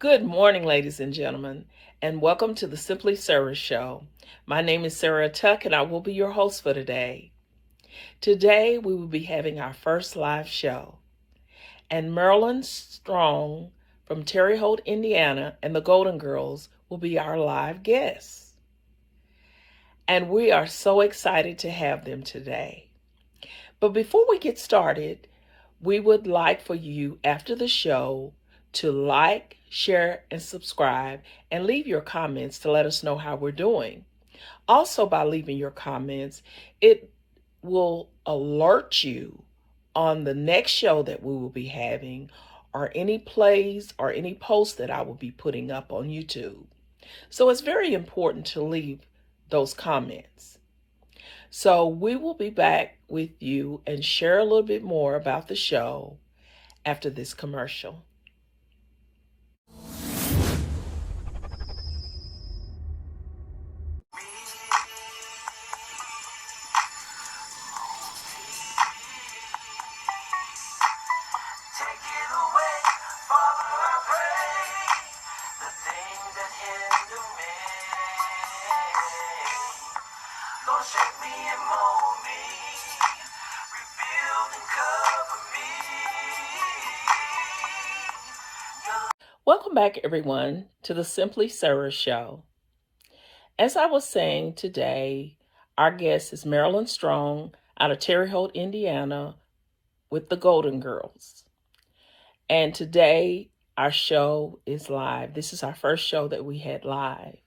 Good morning, ladies and gentlemen, and welcome to the Simply Sarah Show. My name is Sarah Tuck, and I will be your host for today. Today, we will be having our first live show, and Marilyn Strong from Terre Haute, Indiana, and the Golden Girls will be our live guests. And we are so excited to have them today. But before we get started, we would like for you, after the show, to like, share, and subscribe, and leave your comments to let us know how we're doing. Also, by leaving your comments, it will alert you on the next show that we will be having, or any plays or any posts that I will be putting up on YouTube. So it's very important to leave those comments. So we will be back with you and share a little bit more about the show after this commercial. Welcome back, everyone, to the Simply Sarah Show. As I was saying today, our guest is Marilyn Strong out of Terre Haute, Indiana, with the Golden Girls. And today, our show is live. This is our first show that we had live.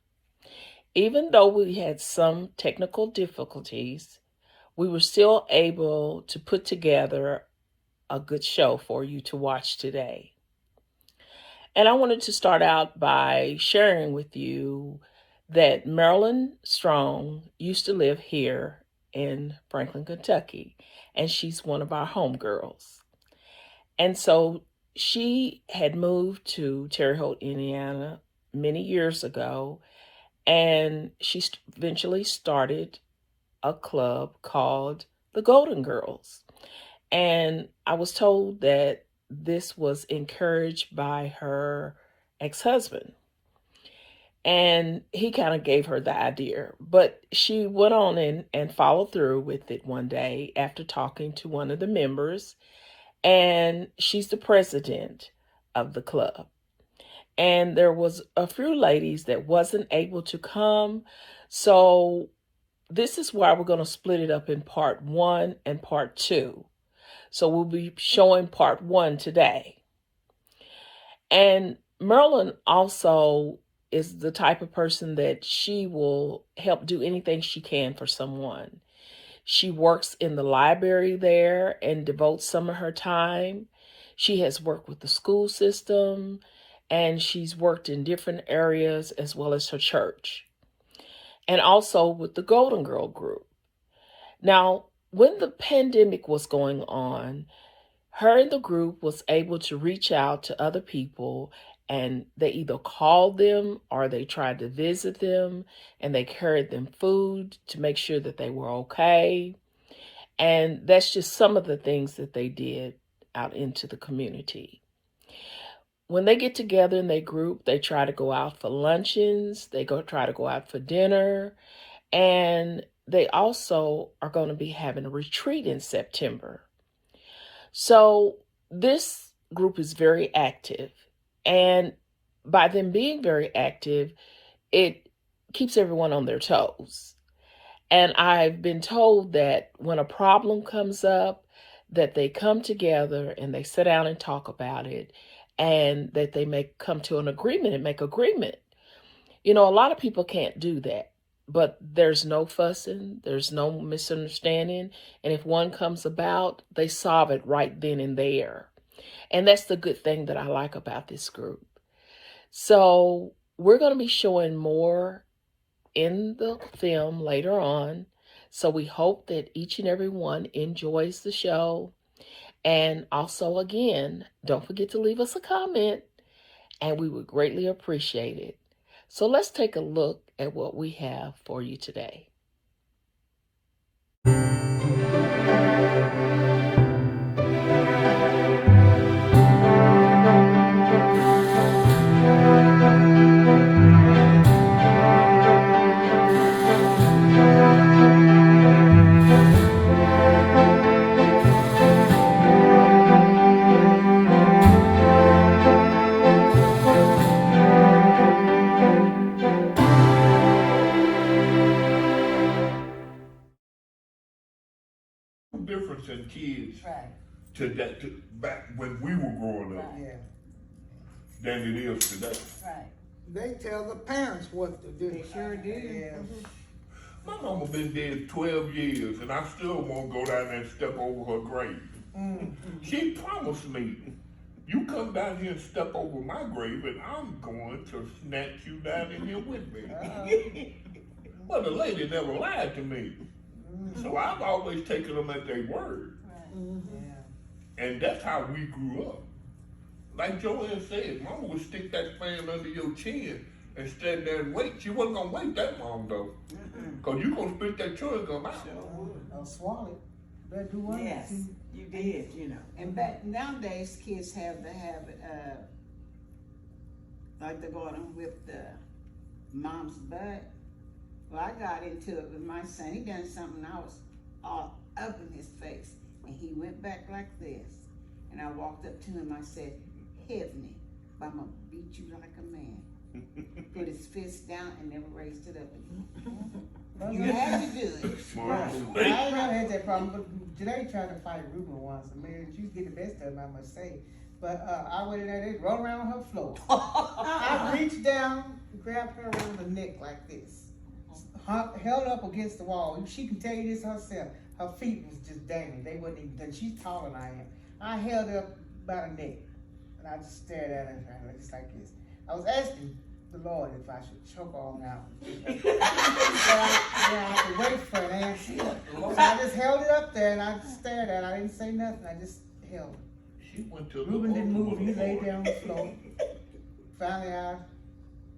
Even though we had some technical difficulties, we were still able to put together a good show for you to watch today. And I wanted to start out by sharing with you that Marilyn Strong used to live here in Franklin, Kentucky, and she's one of our homegirls. And so she had moved to Terre Haute, Indiana many years ago, and she eventually started a club called the Golden Girls. And I was told that this was encouraged by her ex-husband. And he kind of gave her the idea. But she went on and followed through with it one day after talking to one of the members. And she's the president of the club. And there was a few ladies that wasn't able to come. So this is why we're going to split it up in part 1 and part 2. So we'll be showing part 1 today. And Marilyn also is the type of person that she will help do anything she can for someone. She works in the library there and devotes some of her time. She has worked with the school system, and she's worked in different areas as well as her church. And also with the Golden Girl group. Now, when the pandemic was going on, her and the group was able to reach out to other people, and they either called them or they tried to visit them, and they carried them food to make sure that they were okay. And that's just some of the things that they did out into the community. When they get together in their group, they try to go out for luncheons, try to go out for dinner, and they also are going to be having a retreat in September. So this group is very active. And by them being very active, it keeps everyone on their toes. And I've been told that when a problem comes up, that they come together and they sit down and talk about it, and that they may come to an agreement and make agreement. You know, a lot of people can't do that. But there's no fussing, there's no misunderstanding. And if one comes about, they solve it right then and there. And that's the good thing that I like about this group. So we're going to be showing more in the film later on. So we hope that each and every one enjoys the show. And also, again, don't forget to leave us a comment, and we would greatly appreciate it. So let's take a look at what we have for you today. the kids Right. to back when we were growing up Right. than it is today. Right. They tell the parents what to do. They sure do. Yeah. My mama been dead 12 years, and I still won't go down there and step over her grave. She promised me, you come down here and step over my grave, and I'm going to snatch you down in here with me. But the lady never lied to me. So I've always taken them at their word. Right. Yeah. And that's how we grew up. Like Joanne said, Mama would stick that fan under your chin and stand there and wait. She wasn't gonna wait that long though. Cause you gonna spit that chewing gum out. I'll swallow it. Better do one. Yes, you did, you know. And back nowadays, kids have the habit of, like they're going to whip the mom's butt. Well, I got into it with my son. He done something, I was all up in his face. And he went back like this. And I walked up to him, I said, hit me, but I'm gonna beat you like a man. Put his fist down and never raised it up again. You had to do it. Smart. Right. I ain't never had that problem, but today tried to fight Ruben once. I mean, she get the best of him, I must say. But I went in there, they rolled around on her floor. I reached down, grabbed her around the neck like this, held up against the wall. She can tell you this herself. Her feet was just dangling. They wasn't even done. She's taller than I am. I held her up by the neck, and I just stared at her just like this. I was asking the Lord if I should choke her on out. But I could wait for an answer. So I just held it up there, and I just stared at her. I didn't say nothing. I just held it. She went to Ruben didn't move. He laid down on the floor. Finally, I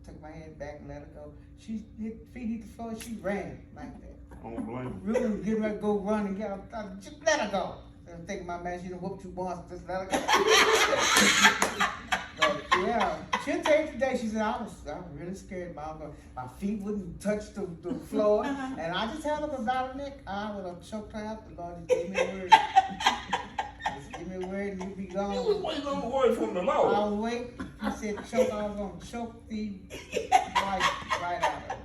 took my head back and let her go. She feet hit the floor. She ran like that. I don't blame her. Ruben was getting ready to go run and get her. Just let her go. I'm thinking my man, she done whooped you once. Just let her go. But yeah, she'll tell you today. She said I was really scared. My feet wouldn't touch the floor, and I just held up about her neck. I would have choked her out. The Lord just gave me a word. Just give me a word, and you be gone. You was waiting on the word from the I Lord. was waiting. He said choke. I was gonna choke the life right out of her.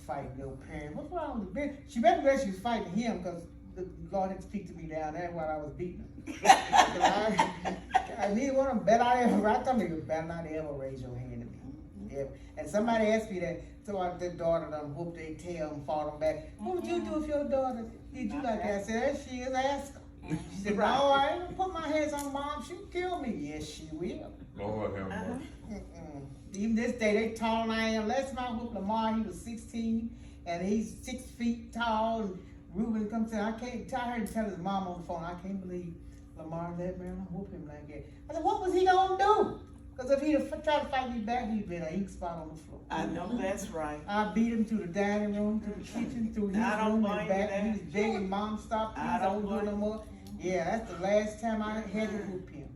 Fighting your parent. What's wrong with the bitch? She better bet she was fighting him because the Lord didn't speak to me down there while I was beating her. I neither one of them bet I ever. I told me you better not ever raise your hand at me. Yeah. And somebody asked me that. So their daughter done whooped their tail and fought them back. What would you do if your daughter did you like that? I said, there she is. Ask her. She said, no, I ain't gonna put my hands on mom. She'll kill me. Yes, she will. Lord have mercy. Even this day, they taller than I am. Last time I whooped Lamar, he was 16, and he's 6 feet tall. And Ruben comes in, I heard him tell his mom on the phone, I can't believe Lamar let Marilyn whoop him like that. I said, what was he gonna do? Because if he'd have tried to fight me back, he'd been an ink spot on the floor. I know that's right. I beat him through the dining room, to the kitchen, through his room and back. He was begging mom stop, please don't do it no more. Yeah, that's the last time I had to whoop him.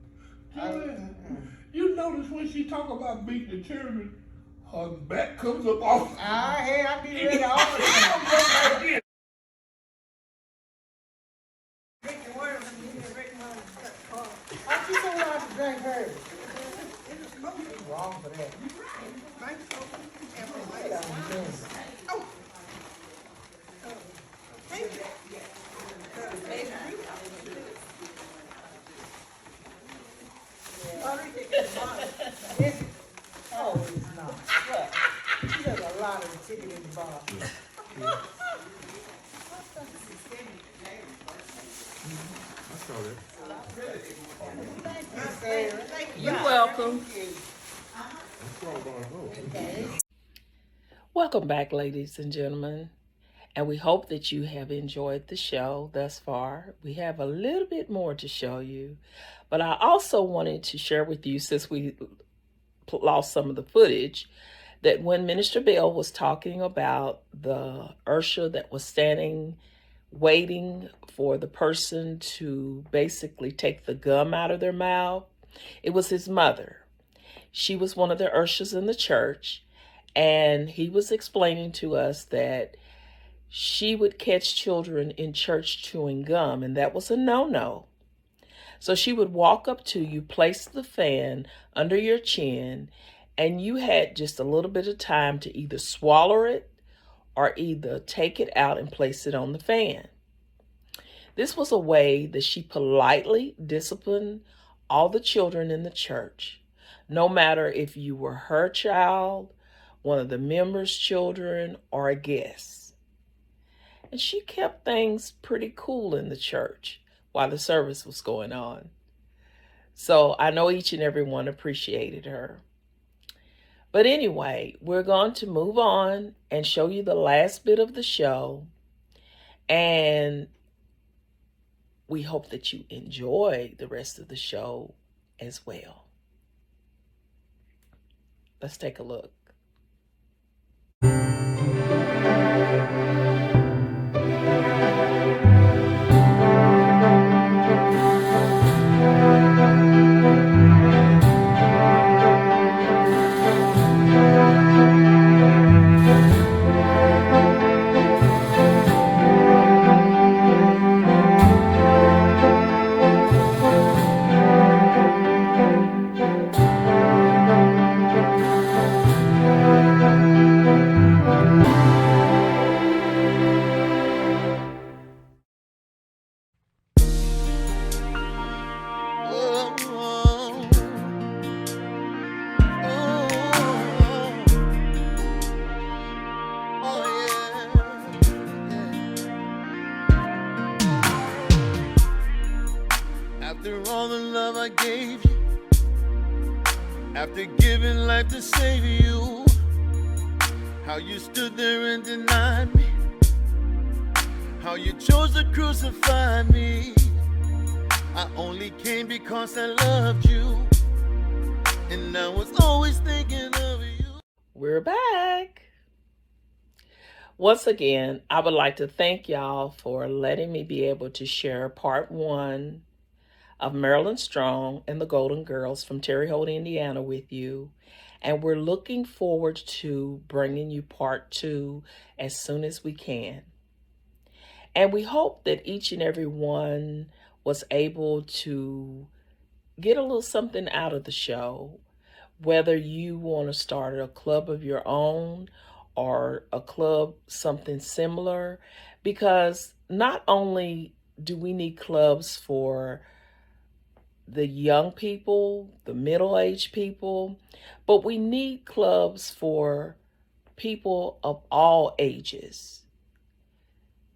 You notice when she talk about beating the children, her back comes up off. I be ready all the time. I just don't like to drink hers. Wrong for that. Oh, it's not. What? She has a lot of chicken in the bar. You're welcome. Welcome back, ladies and gentlemen. And we hope that you have enjoyed the show thus far. We have a little bit more to show you. But I also wanted to share with you, since we lost some of the footage, that when Minister Bell was talking about the Ursha that was standing, waiting for the person to basically take the gum out of their mouth, it was his mother. She was one of the Urshas in the church, and he was explaining to us that she would catch children in church chewing gum, and that was a no-no. So she would walk up to you, place the fan under your chin, and you had just a little bit of time to either swallow it or either take it out and place it on the fan. This was a way that she politely disciplined all the children in the church, no matter if you were her child, one of the members' children, or a guest. And she kept things pretty cool in the church while the service was going on. So I know each and every one appreciated her. But anyway, we're going to move on and show you the last bit of the show. And we hope that you enjoy the rest of the show as well. Let's take a look. After all the love I gave you, after giving life to save you, how you stood there and denied me, how you chose to crucify me. I only came because I loved you, and I was always thinking of you. We're back. Once again, I would like to thank y'all for letting me be able to share part 1 of Marilyn Strong and the Golden Girls from Terre Haute, Indiana with you. And we're looking forward to bringing you part 2 as soon as we can. And we hope that each and every one was able to get a little something out of the show, whether you want to start a club of your own or a club something similar, because not only do we need clubs for the young people, the middle-aged people, but we need clubs for people of all ages,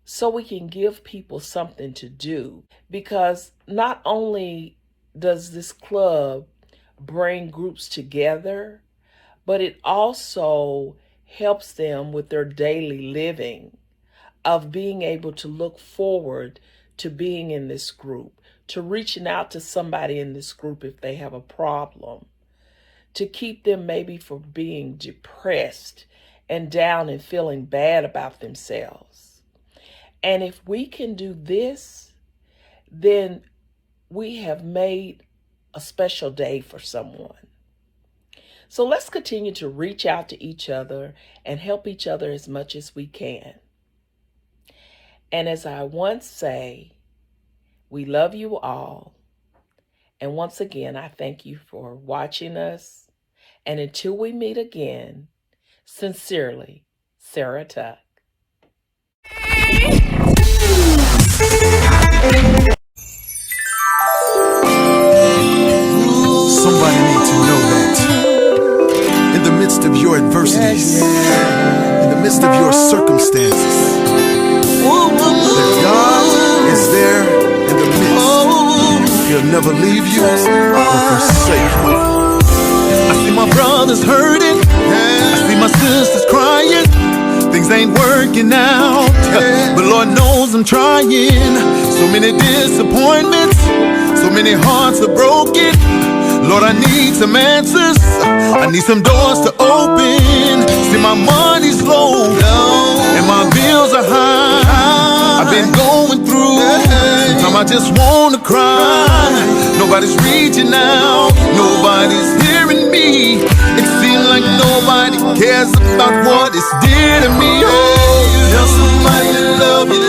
so we can give people something to do. Because not only does this club bring groups together, but it also helps them with their daily living of being able to look forward to being in this group, to reaching out to somebody in this group if they have a problem, to keep them maybe from being depressed and down and feeling bad about themselves. And if we can do this, then we have made a special day for someone. So let's continue to reach out to each other and help each other as much as we can. And as I once say, we love you all. And once again, I thank you for watching us. And until we meet again, sincerely, Sarah Tuck. Somebody needs to know that in the midst of your adversities, in the midst of your circumstances, that God is there in the midst. He'll never leave you or forsake you. I see my brothers hurting, I see my sisters crying. Things ain't working out, but Lord knows I'm trying. So many disappointments, so many hearts are broken. Lord, I need some answers, I need some doors to open. See, my money's low and my bills are high. I've been going through, sometimes I just wanna cry. Nobody's reaching out, nobody's hearing me. It seems like nobody cares about what is dear to me. Oh, tell somebody you love you,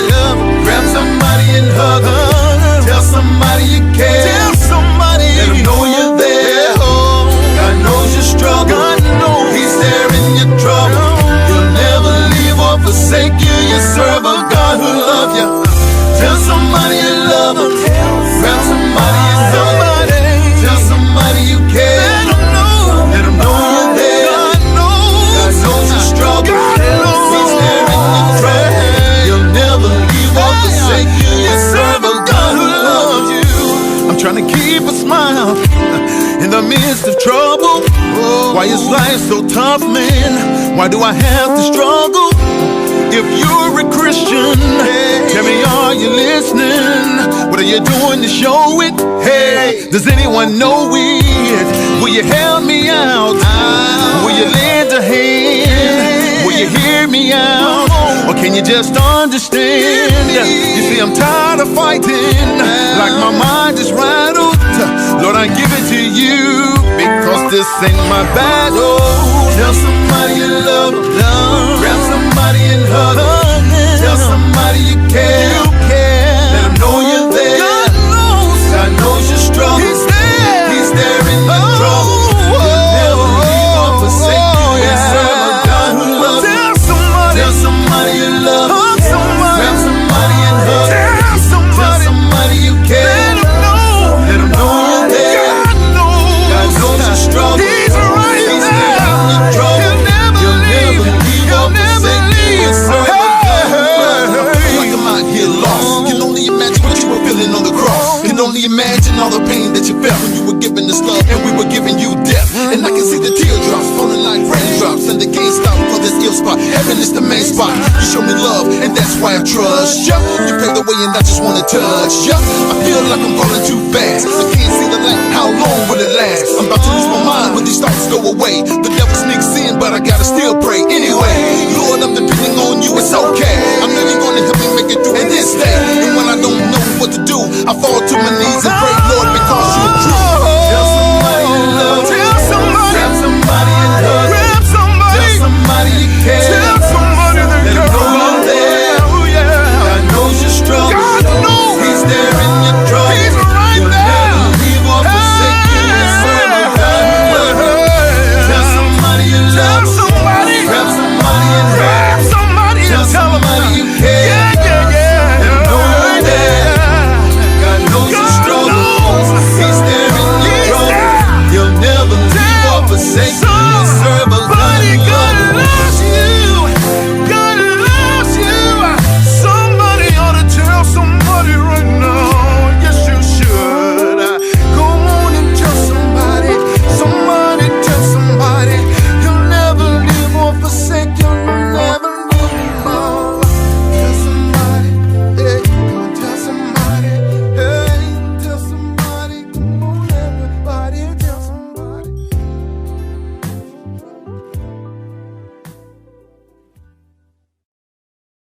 grab somebody and hug her. Tell somebody you care, tell somebody, let them know you're there. Oh, God knows your struggle, God knows He's there in your trouble. He'll never leave or forsake you. You serve a God who loves you. Tell somebody you Why is life so tough, man? Why do I have to struggle? If you're a Christian, tell me, are you listening? What are you doing to show it? Hey, does anyone know it? Will you help me out? Will you lend a hand? Will you hear me out? Or can you just understand? You see, I'm tired of fighting, like my mind is rattled. Lord, I give it to you, because this ain't my battle. Tell somebody you love them. Grab somebody and hug them. Tell somebody you care. Let them know you're there. God knows your struggle. He's there in your trouble. He'll never leave or forsake you. And serve a God who loves you. Tell somebody you love them. Grab somebody and hug them. Tell somebody you care. Let them know you're there. God knows your struggle. He's there in your trouble. He'll never leave or forsake you. And serve a God who loves you. I feel like I'm out here lost. Can only imagine what you were feeling on the cross. Can only imagine all the pain that you felt when you were giving us love and we were giving you death. And I can see the teardrops falling like raindrops, and they can't stop for this ill spot. Heaven is the main spot. You show me love, and that's why I trust ya. You paved the way, and I just wanna touch ya. I feel like I'm falling too fast. I can't see the light. How long will it last? I'm about to lose my mind when these thoughts go away. The devil sneaks in, but I gotta still pray anyway. Lord, I'm depending on you. It's okay. I know you're gonna help me make it through in this day. And when I don't know what to do, I fall to my knees and pray, Lord, because you're